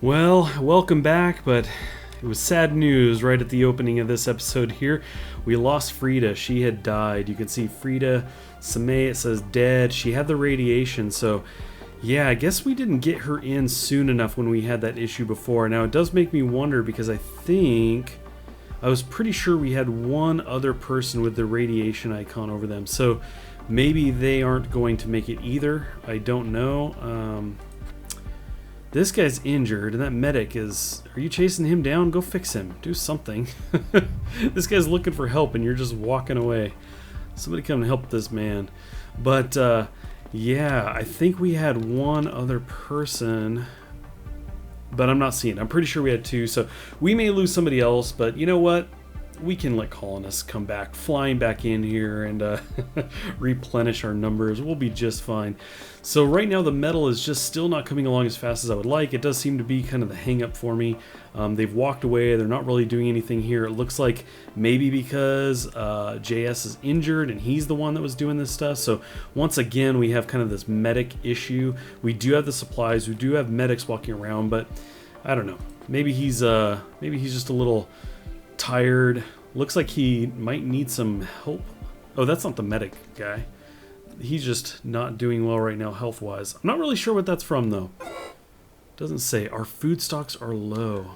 Well, welcome back, but it was sad news right at the opening of this episode here. We lost Frida. She had died. You can see Frida Samay, it says dead. She had the radiation, so yeah, I guess we didn't get her in soon enough when we had that issue before. Now, it does make me wonder because I was pretty sure we had one other person with the radiation icon over them, so maybe they aren't going to make it either. I don't know. This guy's injured, and that medic is... Are you chasing him down? Go fix him. Do something. This guy's looking for help, and you're just walking away. Somebody come and help this man. But, yeah, I think we had one other person, but I'm not seeing it. I'm pretty sure we had two, so we may lose somebody else, but you know what? We can let colonists come back, flying back in here and replenish our numbers. We'll be just fine. So right now the metal is just still not coming along as fast as I would like. It does seem to be kind of the hang up for me. They've walked away. They're not really doing anything here. It looks like maybe because JS is injured and he's the one that was doing this stuff. So once again, we have kind of this medic issue. We do have the supplies. We do have medics walking around, but I don't know. Maybe he's just a little tired. Looks like he might need some help. Oh, that's not the medic guy. He's just not doing well right now health-wise. I'm not really sure what that's from, though. Doesn't say. Our food stocks are low.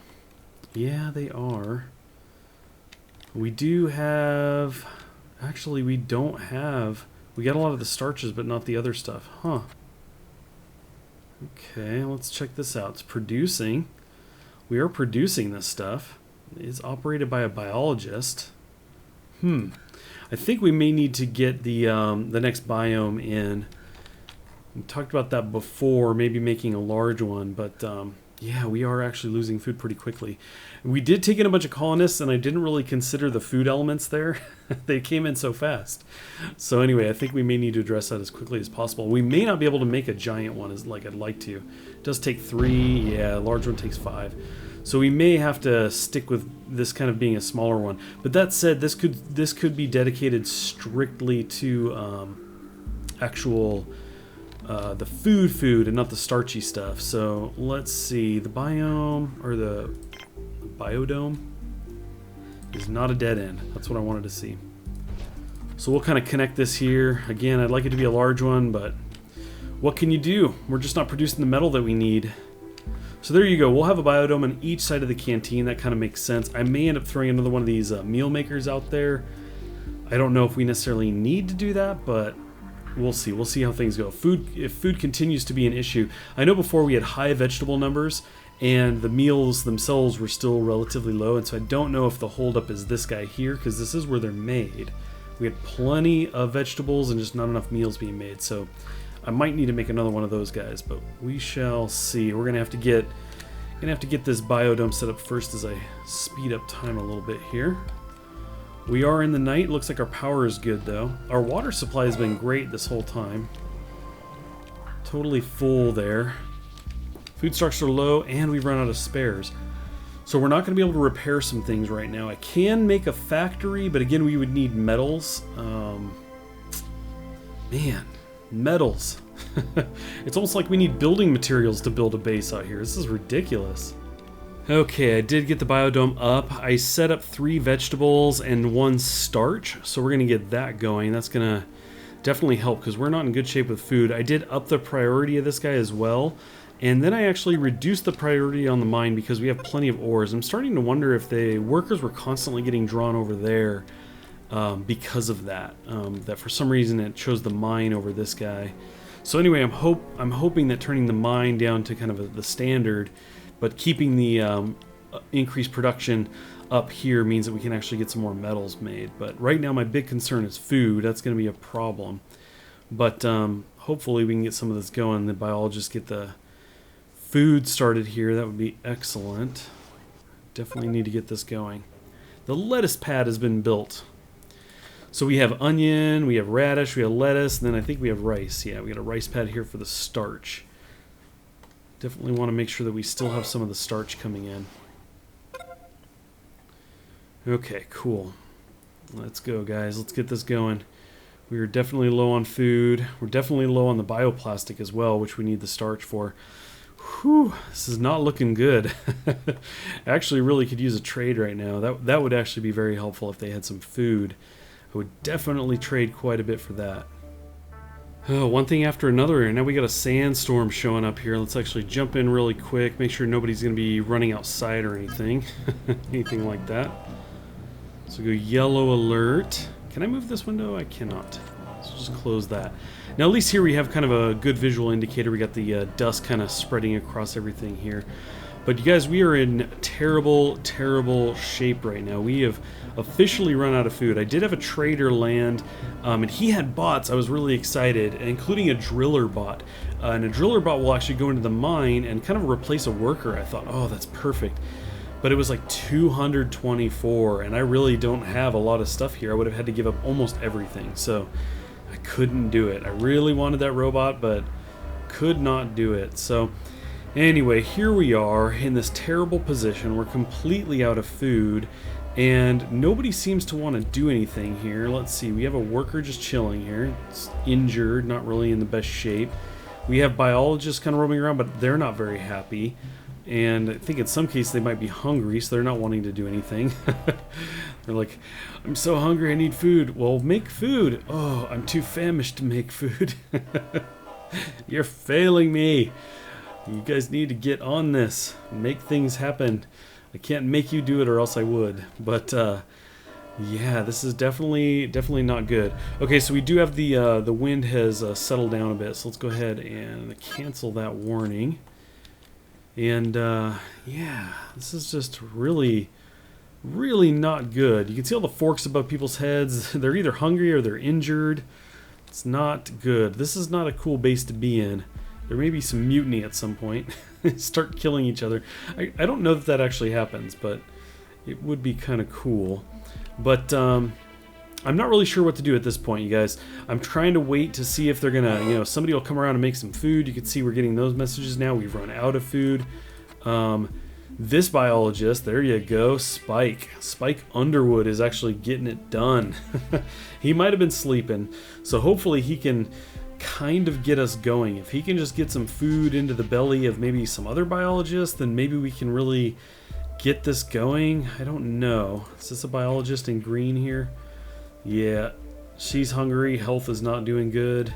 Yeah, they are. We do have... Actually, we don't have... We got a lot of the starches, but not the other stuff. Huh. Okay, let's check this out. It's producing. We are producing this stuff. It's operated by a biologist. I think we may need to get the next biome in. We talked about that before, maybe making a large one, but yeah, we are actually losing food pretty quickly. We did take in a bunch of colonists, and I didn't really consider the food elements there. They came in so fast. So anyway, I think we may need to address that as quickly as possible. We may not be able to make a giant one as like I'd like to. It does take 3. Yeah, a large one takes 5. So we may have to stick with this kind of being a smaller one. But that said, this could be dedicated strictly to actual the food and not the starchy stuff. So let's see, the biome or the biodome is not a dead end. That's what I wanted to see. So we'll kind of connect this here. Again, I'd like it to be a large one, but what can you do? We're just not producing the metal that we need. So there you go. We'll have a biodome on each side of the canteen. That kind of makes sense. I may end up throwing another one of these meal makers out there. I don't know if we necessarily need to do that, but we'll see. We'll see how things go. If food continues to be an issue. I know before we had high vegetable numbers, and the meals themselves were still relatively low, and so I don't know if the holdup is this guy here, because this is where they're made. We had plenty of vegetables and just not enough meals being made, so I might need to make another one of those guys, but we shall see. We're gonna have to get this biodome set up first as I speed up time a little bit here. We are in the night. Looks like our power is good though. Our water supply has been great this whole time. Totally full there. Food stocks are low, and we've run out of spares. So we're not going to be able to repair some things right now. I can make a factory, but again, we would need metals. Man. Metals. It's almost like we need building materials to build a base out here. This is ridiculous. Okay, I did get the biodome up. I set up 3 vegetables and 1 starch, so we're going to get that going. That's going to definitely help because we're not in good shape with food. I did up the priority of this guy as well, and then I actually reduced the priority on the mine because we have plenty of ores. I'm starting to wonder if the workers were constantly getting drawn over there because of that. That for some reason it chose the mine over this guy. So anyway, I'm hoping that turning the mine down to kind of the standard, but keeping the increased production up here means that we can actually get some more metals made. But right now my big concern is food. That's going to be a problem. But hopefully we can get some of this going. The biologists get the food started here. That would be excellent. Definitely need to get this going. The lettuce pad has been built. So we have onion, we have radish, we have lettuce, and then I think we have rice. Yeah, we got a rice pad here for the starch. Definitely want to make sure that we still have some of the starch coming in. Okay, cool. Let's go, guys. Let's get this going. We are definitely low on food. We're definitely low on the bioplastic as well, which we need the starch for. Whew, this is not looking good. Actually really could use a trade right now. That would actually be very helpful if they had some food. I would definitely trade quite a bit for that. Oh, one thing after another. Now we got a sandstorm showing up here. Let's actually jump in really quick. Make sure nobody's going to be running outside or anything. Anything like that. So go yellow alert. Can I move this window? I cannot. So just close that. Now at least here we have kind of a good visual indicator. We got the dust kind of spreading across everything here. But you guys, we are in terrible, terrible shape right now. We have officially run out of food. I did have a trader land, and he had bots. I was really excited, including a driller bot. And a driller bot will actually go into the mine and kind of replace a worker. I thought, oh, that's perfect. But it was like 224, and I really don't have a lot of stuff here. I would have had to give up almost everything, so I couldn't do it. I really wanted that robot, but could not do it. So anyway, here we are in this terrible position. We're completely out of food, and nobody seems to want to do anything here. Let's see, we have a worker just chilling here. It's injured, not really in the best shape. We have biologists kind of roaming around, but they're not very happy. And I think in some cases they might be hungry, so they're not wanting to do anything. They're like, I'm so hungry, I need food. Well, make food. Oh, I'm too famished to make food. You're failing me. You guys need to get on this. Make things happen. I can't make you do it or else I would. But yeah, this is definitely not good. Okay, so we do have the wind has settled down a bit. So let's go ahead and cancel that warning. And yeah, this is just really not good. You can see all the forks above people's heads. They're either hungry or they're injured. It's not good. This is not a cool base to be in. There may be some mutiny at some point. Start killing each other. I don't know that actually happens, but it would be kind of cool. But I'm not really sure what to do at this point, you guys. I'm trying to wait to see if they're gonna, somebody will come around and make some food. You can see we're getting those messages now. We've run out of food. This biologist, there you go, Spike Underwood is actually getting it done. He might have been sleeping, so hopefully he can kind of get us going. If he can just get some food into the belly of maybe some other biologists, then maybe we can really get this going. I don't know. Is this a biologist in green here? Yeah, she's hungry. Health is not doing good.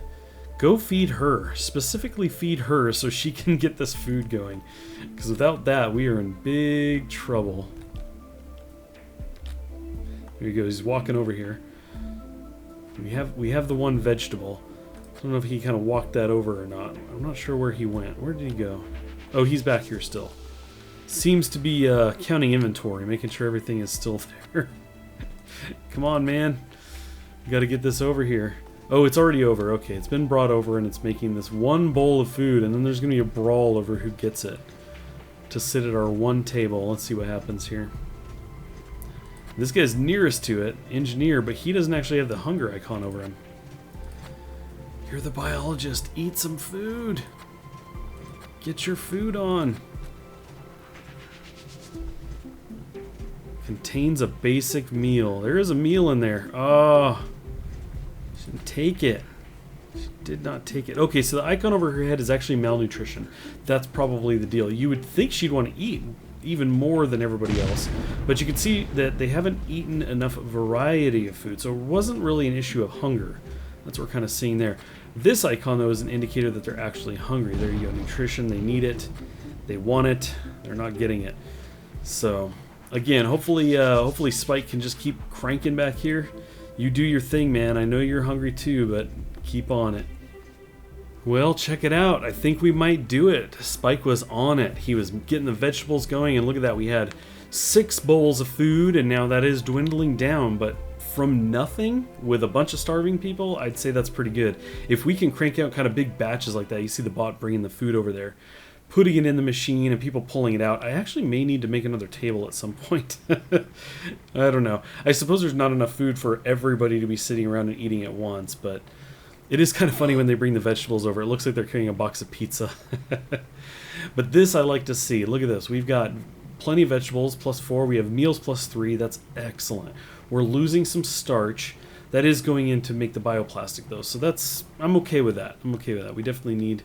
Go feed her. Specifically feed her so she can get this food going. Because without that, we are in big trouble. Here he goes. He's walking over here. We have the one vegetable. I don't know if he kind of walked that over or not. I'm not sure where he went. Where did he go? Oh, he's back here still. Seems to be counting inventory, making sure everything is still there. Come on, man. We got to get this over here. Oh, it's already over. Okay, it's been brought over and it's making this one bowl of food, and then there's going to be a brawl over who gets it to sit at our one table. Let's see what happens here. This guy's nearest to it, engineer, but he doesn't actually have the hunger icon over him. You're the biologist. Eat some food. Get your food on. Contains a basic meal. There is a meal in there. Oh, she didn't take it. She did not take it. Okay, so the icon over her head is actually malnutrition. That's probably the deal. You would think she'd want to eat even more than everybody else, but you can see that they haven't eaten enough variety of food, so it wasn't really an issue of hunger. That's what we're kind of seeing there. This icon, though, is an indicator that they're actually hungry. There you go, nutrition. They need it. They want it. They're not getting it. So again, hopefully Spike can just keep cranking back here. You do your thing, man. I know you're hungry too, but keep on it. Well, check it out. I think we might do it. Spike was on it. He was getting the vegetables going, and look at that. We had 6 bowls of food, and now that is dwindling down, but from nothing with a bunch of starving people, I'd say that's pretty good. If we can crank out kind of big batches like that, you see the bot bringing the food over there, putting it in the machine and people pulling it out. I actually may need to make another table at some point. I don't know. I suppose there's not enough food for everybody to be sitting around and eating at once, but it is kind of funny when they bring the vegetables over. It looks like they're carrying a box of pizza. But this I like to see. Look at this. We've got plenty of vegetables, +4. We have meals +3. That's excellent. We're losing some starch. That is going in to make the bioplastic, though. So I'm okay with that. We definitely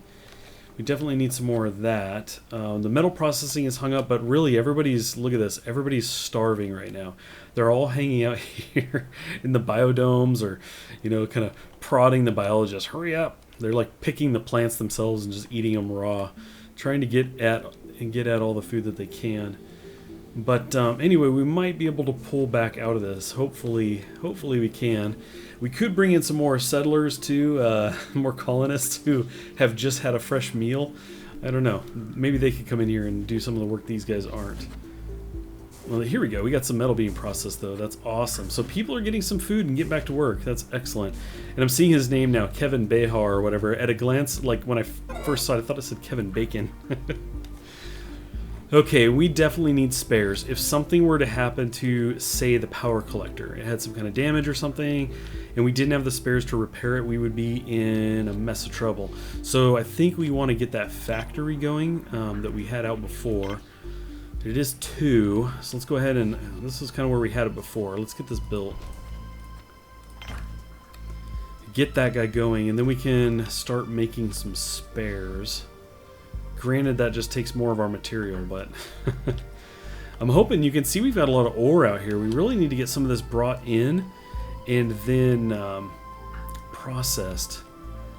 We definitely need some more of that. The metal processing is hung up, but really everybody's, look at this, everybody's starving right now. They're all hanging out here in the biodomes or, you know, kind of prodding the biologists. Hurry up. They're like picking the plants themselves and just eating them raw, trying to get at all the food that they can. But anyway, we might be able to pull back out of this. Hopefully we can. We could bring in some more settlers too, more colonists who have just had a fresh meal. I don't know. Maybe they could come in here and do some of the work these guys aren't. Well, here we go. We got some metal being processed though. That's awesome. So people are getting some food and get back to work. That's excellent. And I'm seeing his name now, Kevin Behar or whatever. At a glance, like when I first saw it, I thought it said Kevin Bacon. Okay, we definitely need spares. If something were to happen to, say, the power collector, it had some kind of damage or something, and we didn't have the spares to repair it, we would be in a mess of trouble. So I think we want to get that factory going that we had out before. It is 2, so let's go ahead and, this is kind of where we had it before. Let's get this built. Get that guy going, and then we can start making some spares. Granted, that just takes more of our material, but I'm hoping you can see we've got a lot of ore out here. We really need to get some of this brought in and then processed.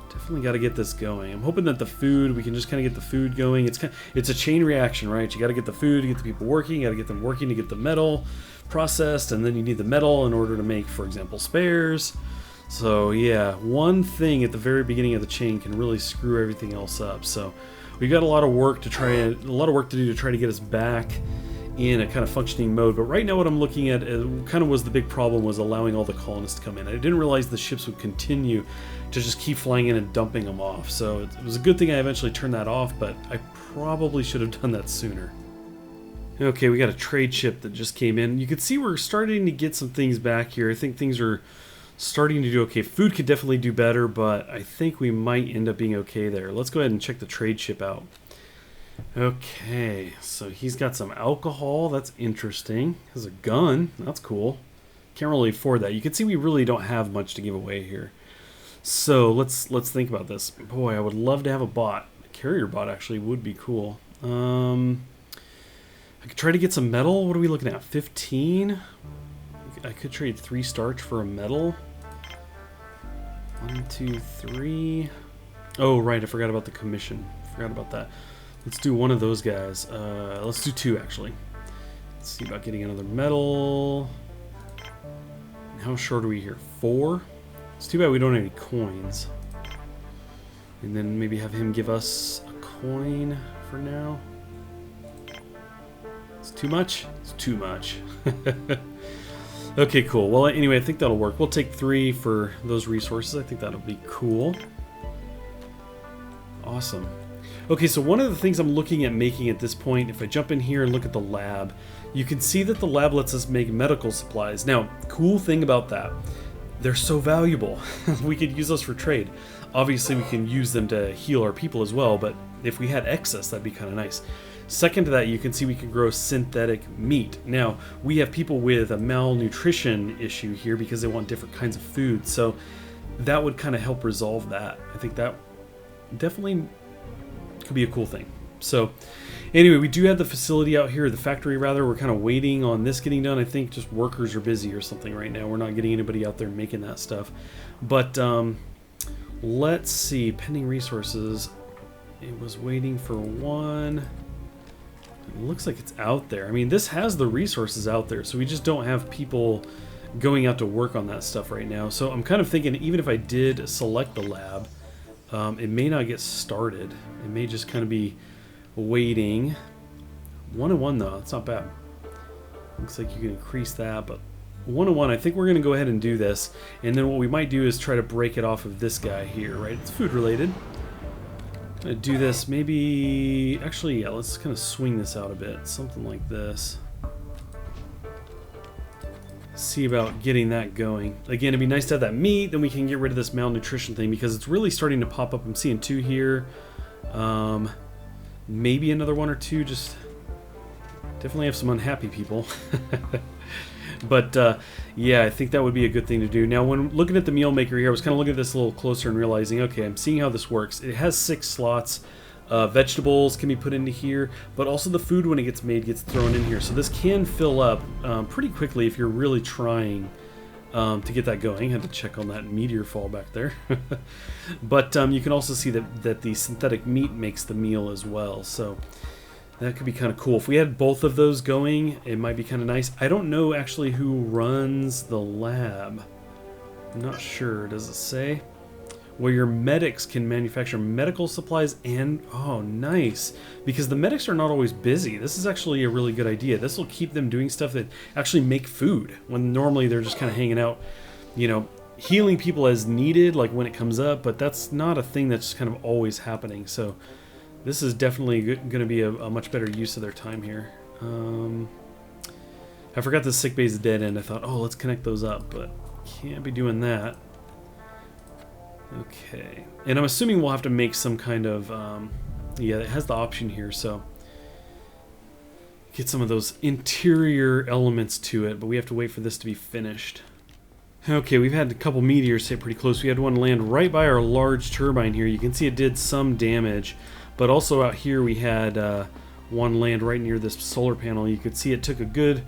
Definitely got to get this going. I'm hoping that the food, we can just kind of get the food going. It's a chain reaction, right? You got to get the food to get the people working. You got to get them working to get the metal processed, and then you need the metal in order to make, for example, spares. So yeah, one thing at the very beginning of the chain can really screw everything else up. So we've got a lot of work to do to try to get us back in a kind of functioning mode. But right now what I'm looking at kind of was the big problem, was allowing all the colonists to come in. I didn't realize the ships would continue to just keep flying in and dumping them off. So it was a good thing I eventually turned that off, but I probably should have done that sooner. Okay, we got a trade ship that just came in. You can see we're starting to get some things back here. I think things are starting to do okay. Food could definitely do better, but I think we might end up being okay there. Let's go ahead and check the trade ship out. Okay, so he's got some alcohol. That's interesting. He has a gun. That's cool. Can't really afford that. You can see we really don't have much to give away here. So let's think about this. Boy, I would love to have a bot. A carrier bot actually would be cool. I could try to get some metal. What are we looking at? 15? I could trade 3 starch for a metal. 1, 2, 3. Oh, right. I forgot about the commission. Forgot about that. Let's do one of those guys. Let's do 2, actually. Let's see about getting another metal. How short are we here? 4? It's too bad we don't have any coins. And then maybe have him give us a coin for now. It's too much? It's too much. Okay, cool. Well, anyway, I think that'll work. We'll take 3 for those resources. I think that'll be cool. Awesome. Okay, so one of the things I'm looking at making at this point, if I jump in here and look at the lab, you can see that the lab lets us make medical supplies. Now, cool thing about that, they're so valuable. We could use those for trade. Obviously, we can use them to heal our people as well, but if we had excess, that'd be kind of nice. Second to that, you can see we can grow synthetic meat. Now, we have people with a malnutrition issue here because they want different kinds of food, so that would kind of help resolve that. I think that definitely could be a cool thing. So anyway, we do have the facility out here, the factory rather. We're kind of waiting on this getting done. I think just workers are busy or something right now. We're not getting anybody out there making that stuff. But let's see, pending resources. It was waiting for 1. It looks like it's out there. I mean, this has the resources out there, so we just don't have people going out to work on that stuff right now. So I'm kind of thinking, even if I did select the lab, it may not get started. It may just kind of be waiting. 1-1 though, that's not bad. Looks like you can increase that, but 1-1, I think we're going to go ahead and do this. And then what we might do is try to break it off of this guy here, right? It's food related. I'm going to do this maybe... Actually, yeah, let's kind of swing this out a bit. Something like this. See about getting that going. Again, it'd be nice to have that meat, then we can get rid of this malnutrition thing because it's really starting to pop up. I'm seeing 2 here. Maybe another 1 or 2. Just definitely have some unhappy people. But yeah, I think that would be a good thing to do. Now, when looking at the meal maker here, I was kind of looking at this a little closer and realizing, okay, I'm seeing how this works. It has 6 slots Vegetables can be put into here, but also the food when it gets made gets thrown in here. So this can fill up pretty quickly if you're really trying to get that going. Had to check on that meteor fall back there. But you can also see that the synthetic meat makes the meal as well. So that could be kind of cool. If we had both of those going, it might be kind of nice. I don't know actually who runs the lab. I'm not sure. Does it say? Where your medics can manufacture medical supplies and... Oh, nice. Because the medics are not always busy. This is actually a really good idea. This will keep them doing stuff that actually make food, when normally they're just kind of hanging out, you know, healing people as needed, like when it comes up, but that's not a thing that's kind of always happening. So this is definitely going to be a much better use of their time here. I forgot the sick bay's dead end. I thought, oh, let's connect those up, but can't be doing that. Okay, and I'm assuming we'll have to make some kind of, yeah, it has the option here, so get some of those interior elements to it, but we have to wait for this to be finished. Okay, we've had a couple meteors hit pretty close. We had one land right by our large turbine here. You can see it did some damage, but also out here we had one land right near this solar panel. You could see it took a good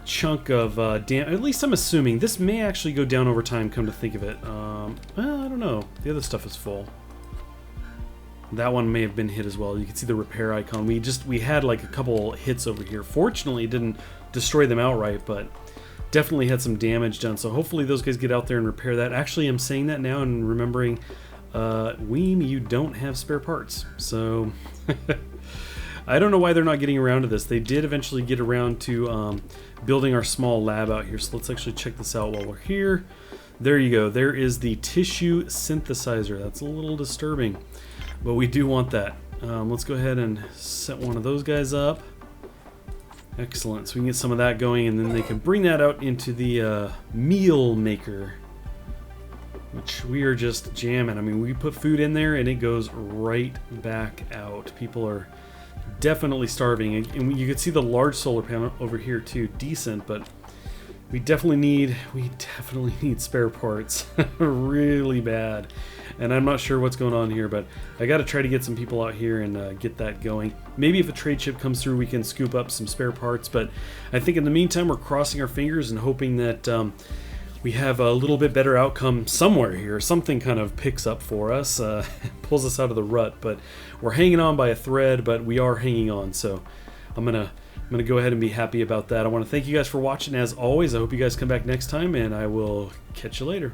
chunk of at least I'm assuming this may actually go down over time, come to think of it. Well, I don't know, the other stuff is full. That one may have been hit as well. You can see the repair icon. We had like a couple hits over here. Fortunately it didn't destroy them outright, but definitely had some damage done, so hopefully those guys get out there and repair that. Actually, I'm saying that now and remembering, Weem, you don't have spare parts, so I don't know why they're not getting around to this. They did eventually get around to building our small lab out here. So let's actually check this out while we're here. There you go. There is the tissue synthesizer. That's a little disturbing, but we do want that. Let's go ahead and set one of those guys up. Excellent. So we can get some of that going, and then they can bring that out into the meal maker, which we are just jamming. I mean, we put food in there and it goes right back out. People are definitely starving, and you can see the large solar panel over here too. Decent, but we definitely need spare parts really bad, and I'm not sure what's going on here, but I got to try to get some people out here and get that going. Maybe if a trade ship comes through we can scoop up some spare parts, but I think in the meantime we're crossing our fingers and hoping that we have a little bit better outcome somewhere here. Something kind of picks up for us, pulls us out of the rut, but we're hanging on by a thread, but we are hanging on, so I'm gonna go ahead and be happy about that. I want to thank you guys for watching as always. I hope you guys come back next time, and I will catch you later.